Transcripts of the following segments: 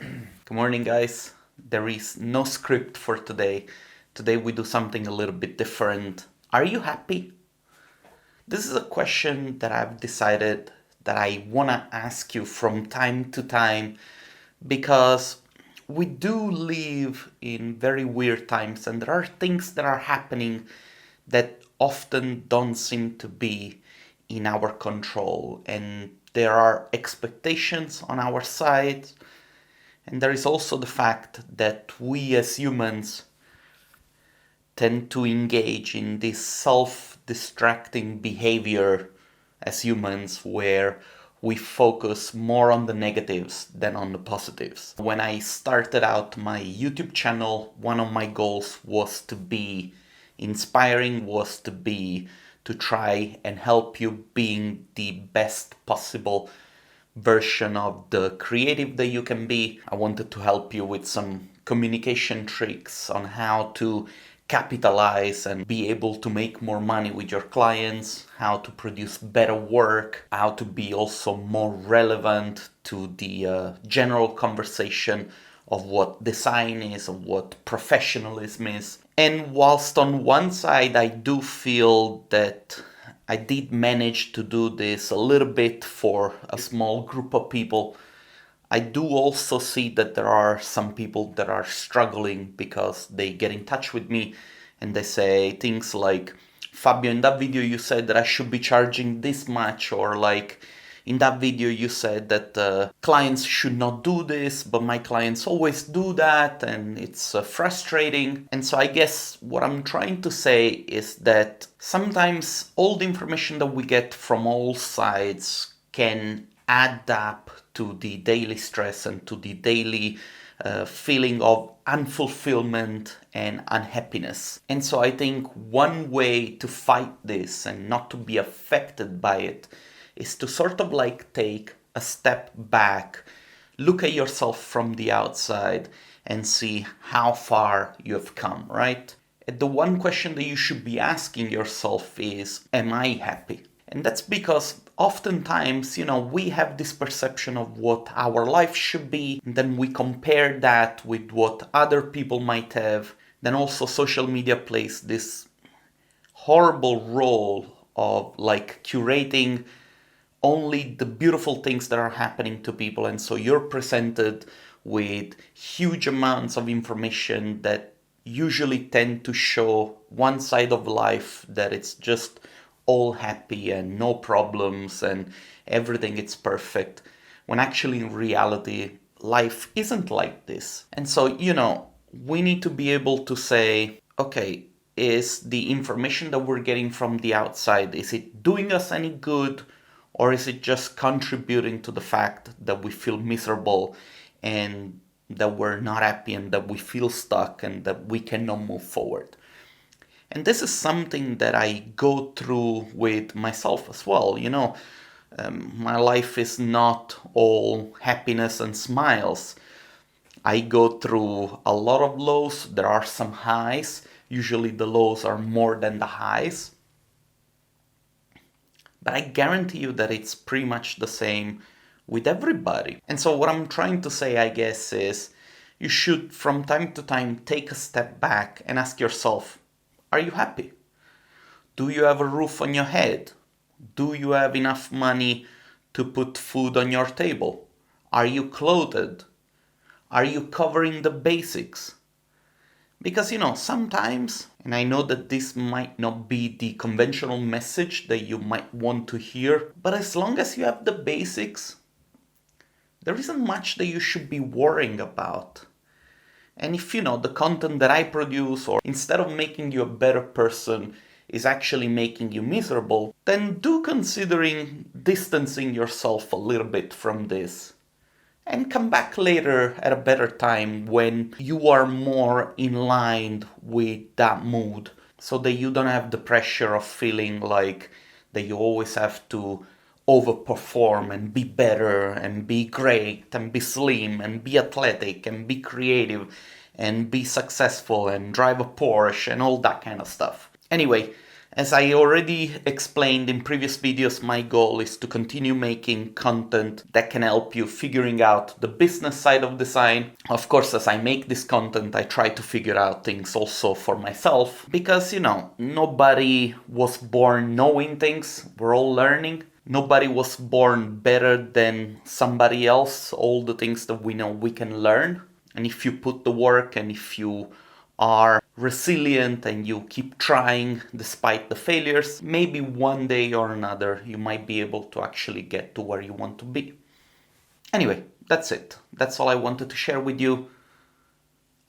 Good morning, guys. There is no script for today. Today we do something a little bit different. Are you happy? This is a question that I've decided that I want to ask you from time to time because we do live in very weird times and there are things that are happening that often don't seem to be in our control, and there are expectations on our side, and there is also the fact that we as humans tend to engage in this self-distracting behavior as humans where we focus more on the negatives than on the positives. When I started out my YouTube channel, one of my goals was to be inspiring, was to try and help you being the best possible version of the creative that you can be. I wanted to help you with some communication tricks on how to capitalize and be able to make more money with your clients, how to produce better work, how to be also more relevant to the general conversation of what design is, of what professionalism is. And whilst on one side I do feel that I did manage to do this a little bit for a small group of people, I do also see that there are some people that are struggling because they get in touch with me and they say things like, Fabio, in that video you said that I should be charging this much, or like, in that video you said that clients should not do this, but my clients always do that and it's frustrating. And so I guess what I'm trying to say is that sometimes all the information that we get from all sides can add up to the daily stress and to the daily feeling of unfulfillment and unhappiness. And so I think one way to fight this and not to be affected by it is to sort of like take a step back, look at yourself from the outside and see how far you have come, right? And the one question that you should be asking yourself is, am I happy? And that's because oftentimes, we have this perception of what our life should be, and then we compare that with what other people might have. Then also social media plays this horrible role of like curating only the beautiful things that are happening to people, and so you're presented with huge amounts of information that usually tend to show one side of life, that it's just all happy and no problems and everything is perfect, when actually in reality life isn't like this. And so we need to be able to say, okay, is the information that we're getting from the outside, is it doing us any good, or is it just contributing to the fact that we feel miserable and that we're not happy and that we feel stuck and that we cannot move forward? And this is something that I go through with myself as well. My life is not all happiness and smiles. I go through a lot of lows. There are some highs. Usually the lows are more than the highs. But I guarantee you that it's pretty much the same with everybody. And so what I'm trying to say, I guess, is you should from time to time take a step back and ask yourself, are you happy? Do you have a roof on your head? Do you have enough money to put food on your table? Are you clothed? Are you covering the basics? Because sometimes, and I know that this might not be the conventional message that you might want to hear, but as long as you have the basics, there isn't much that you should be worrying about. And if the content that I produce, or instead of making you a better person, is actually making you miserable, then do considering distancing yourself a little bit from this. And come back later at a better time when you are more in line with that mood, so that you don't have the pressure of feeling like that you always have to overperform and be better and be great and be slim and be athletic and be creative and be successful and drive a Porsche and all that kind of stuff. Anyway, As I already explained in previous videos, my goal is to continue making content that can help you figuring out the business side of design. Of course, as I make this content, I try to figure out things also for myself, because, nobody was born knowing things. We're all learning. Nobody was born better than somebody else. All the things that we know we can learn. And if you put the work and if you are resilient and you keep trying despite the failures, maybe one day or another you might be able to actually get to where you want to be. Anyway, that's it. That's all I wanted to share with you.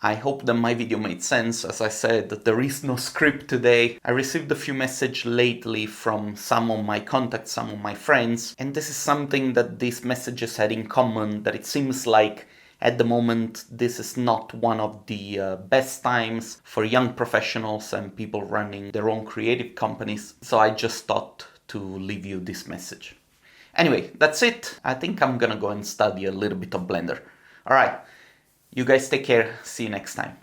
I hope that my video made sense. As I said, there is no script today. I received a few messages lately from some of my contacts, some of my friends, and this is something that these messages had in common, that it seems like at the moment this is not one of the best times for young professionals and people running their own creative companies. So I just thought to leave you this message. Anyway, that's it. I think I'm gonna go and study a little bit of Blender. Alright, you guys take care. See you next time.